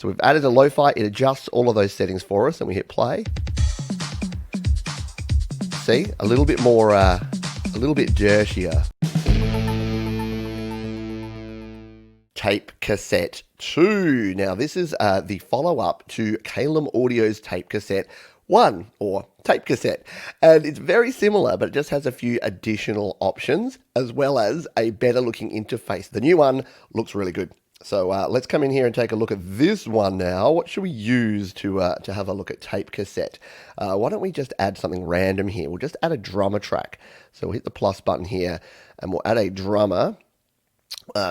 So we've added a lo-fi. It adjusts all of those settings for us, and we hit play. See, a little bit more, a little bit dirtier. Tape Cassette 2. Now this is the follow-up to Calum Audio's Tape Cassette 1, or Tape Cassette. And it's very similar, but it just has a few additional options, as well as a better looking interface. The new one looks really good. So let's come in here and take a look at this one now. What should we use to have a look at Tape Cassette? Why don't we just add something random here? We'll just add a drummer track. So we'll hit the plus button here, and we'll add a drummer.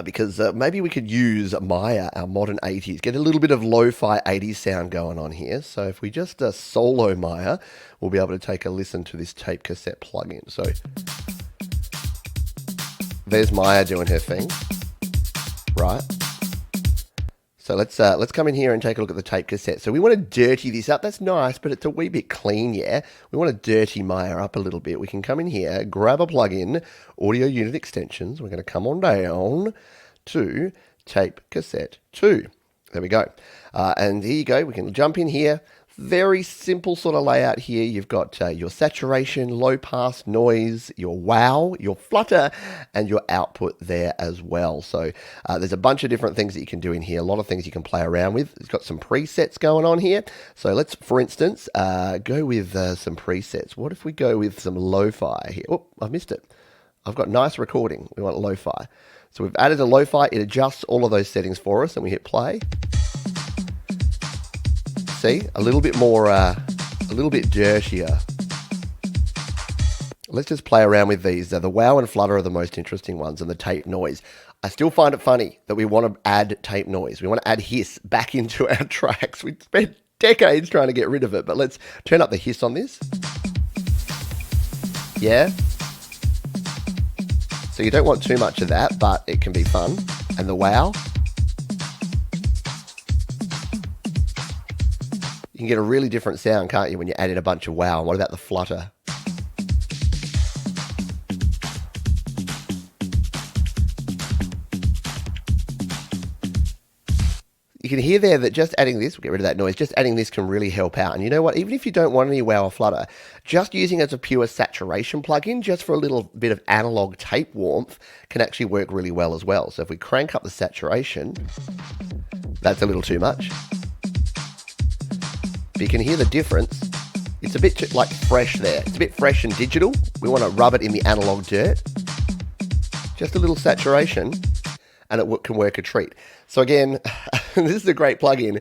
Because maybe we could use Maya, our modern 80s, get a little bit of lo-fi 80s sound going on here. So if we just solo Maya, we'll be able to take a listen to this Tape Cassette plugin. So there's Maya doing her thing, right? So let's come in here and take a look at the Tape Cassette. So we want to dirty this up. That's nice, but it's a wee bit clean, yeah? We want to dirty Maya up a little bit. We can come in here, grab a plugin, Audio Unit Extensions. We're going to come on down to Tape Cassette 2. There we go. And here you go. We can jump in here. Very simple sort of layout here. You've got your saturation, low pass, noise, your wow, your flutter, and your output there as well. So there's a bunch of different things that you can do in here. A lot of things you can play around with. It's got some presets going on here. So let's, for instance, go with some presets. What if we go with some lo-fi here? Oh, I missed it. I've got nice recording. We want lo-fi. So we've added a lo-fi. It adjusts all of those settings for us, and we hit play. See, a little bit more, a little bit dirtier. Let's just play around with these. The wow and flutter are the most interesting ones, and the tape noise. I still find it funny that we want to add tape noise. We want to add hiss back into our tracks. We spent decades trying to get rid of it, but let's turn up the hiss on this. Yeah. So you don't want too much of that, but it can be fun. And the wow. You can get a really different sound, can't you, when you add in a bunch of wow. And what about the flutter? You can hear there that just adding this, we'll get rid of that noise, just adding this can really help out. And you know what, even if you don't want any wow or flutter, just using it as a pure saturation plugin, just for a little bit of analog tape warmth, can actually work really well as well. So if we crank up the saturation, that's a little too much. But you can hear the difference. It's a bit like fresh there. It's a bit fresh and digital. We want to rub it in the analog dirt. Just a little saturation, and it can work a treat. So again, this is a great plugin.